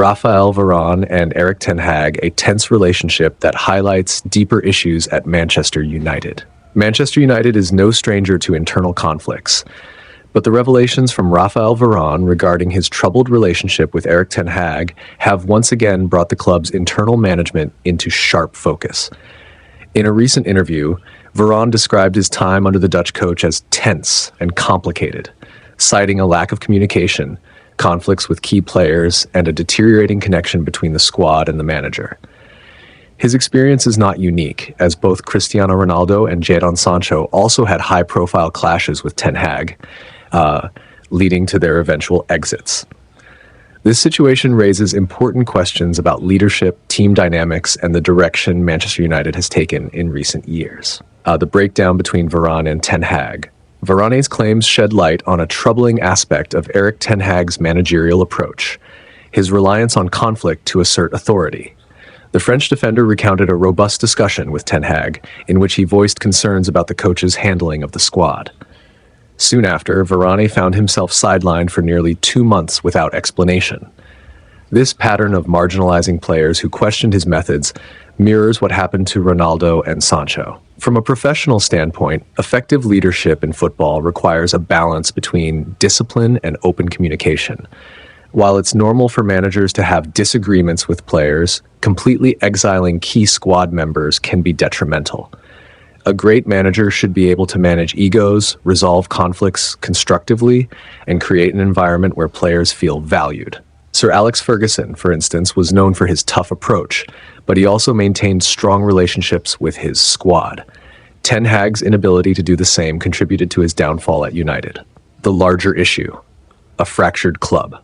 Raphaël Varane and Erik Ten Hag, a tense relationship that highlights deeper issues at Manchester United. Manchester United is no stranger to internal conflicts, but the revelations from Raphaël Varane regarding his troubled relationship with Erik Ten Hag have once again brought the club's internal management into sharp focus. In a recent interview, Varane described his time under the Dutch coach as tense and complicated, citing a lack of communication, conflicts with key players, and a deteriorating connection between the squad and the manager. His experience is not unique, as both Cristiano Ronaldo and Jadon Sancho also had high-profile clashes with Ten Hag, leading to their eventual exits. This situation raises important questions about leadership, team dynamics, and the direction Manchester United has taken in recent years. The breakdown between Varane and Ten Hag. Varane's claims shed light on a troubling aspect of Erik Ten Hag's managerial approach, his reliance on conflict to assert authority. The French defender recounted a robust discussion with Ten Hag, in which he voiced concerns about the coach's handling of the squad. Soon after, Varane found himself sidelined for nearly 2 months without explanation. This pattern of marginalizing players who questioned his methods mirrors what happened to Ronaldo and Sancho. From a professional standpoint, effective leadership in football requires a balance between discipline and open communication. While it's normal for managers to have disagreements with players, completely exiling key squad members can be detrimental. A great manager should be able to manage egos, resolve conflicts constructively, and create an environment where players feel valued. Sir Alex Ferguson, for instance, was known for his tough approach, but he also maintained strong relationships with his squad. Ten Hag's inability to do the same contributed to his downfall at United. The larger issue: a fractured club.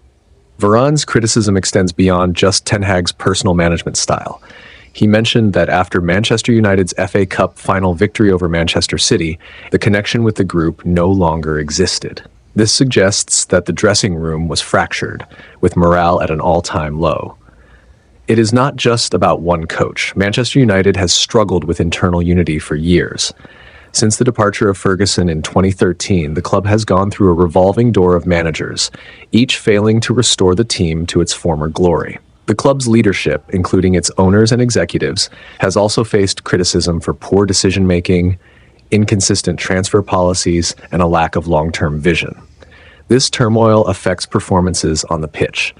Varane's criticism extends beyond just Ten Hag's personal management style. He mentioned that after Manchester United's FA Cup final victory over Manchester City, the connection with the group no longer existed. This suggests that the dressing room was fractured, with morale at an all-time low. It is not just about one coach. Manchester United has struggled with internal unity for years. Since the departure of Ferguson in 2013, the club has gone through a revolving door of managers, each failing to restore the team to its former glory. The club's leadership, including its owners and executives, has also faced criticism for poor decision-making, inconsistent transfer policies, and a lack of long-term vision. This turmoil affects performances on the pitch.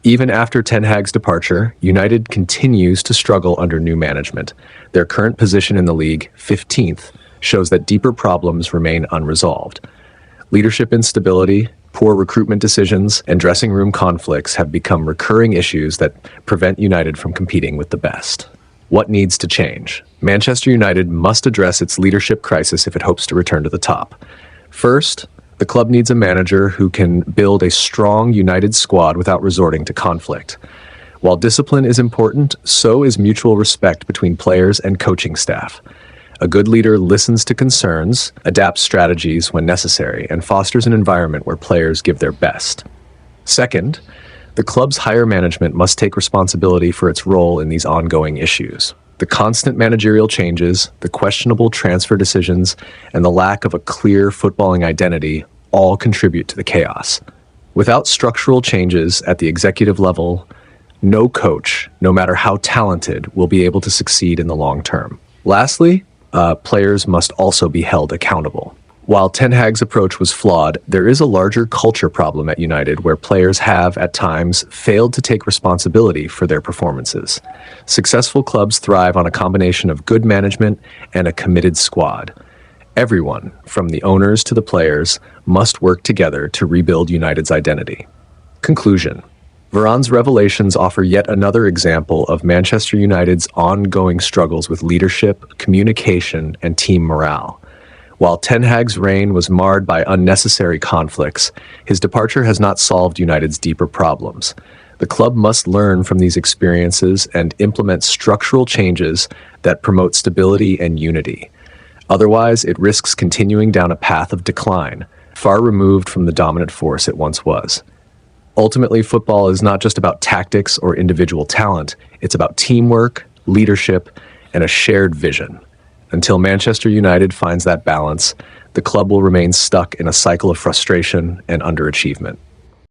Even after Ten Hag's departure, United continues to struggle under new management. Their current position in the league, 15th, shows that deeper problems remain unresolved. Leadership instability, poor recruitment decisions, and dressing room conflicts have become recurring issues that prevent United from competing with the best. What needs to change? Manchester United must address its leadership crisis if it hopes to return to the top. First, the club needs a manager who can build a strong United squad without resorting to conflict. While discipline is important, so is mutual respect between players and coaching staff. A good leader listens to concerns, adapts strategies when necessary, and fosters an environment where players give their best. Second, the club's higher management must take responsibility for its role in these ongoing issues. The constant managerial changes, the questionable transfer decisions, and the lack of a clear footballing identity all contribute to the chaos. Without structural changes at the executive level, no coach, no matter how talented, will be able to succeed in the long term. Lastly, players must also be held accountable. While Ten Hag's approach was flawed, there is a larger culture problem at United where players have, at times, failed to take responsibility for their performances. Successful clubs thrive on a combination of good management and a committed squad. Everyone, from the owners to the players, must work together to rebuild United's identity. Conclusion. Varane's revelations offer yet another example of Manchester United's ongoing struggles with leadership, communication, and team morale. While Ten Hag's reign was marred by unnecessary conflicts, his departure has not solved United's deeper problems. The club must learn from these experiences and implement structural changes that promote stability and unity. Otherwise, it risks continuing down a path of decline, far removed from the dominant force it once was. Ultimately, football is not just about tactics or individual talent. It's about teamwork, leadership, and a shared vision. Until Manchester United finds that balance, the club will remain stuck in a cycle of frustration and underachievement.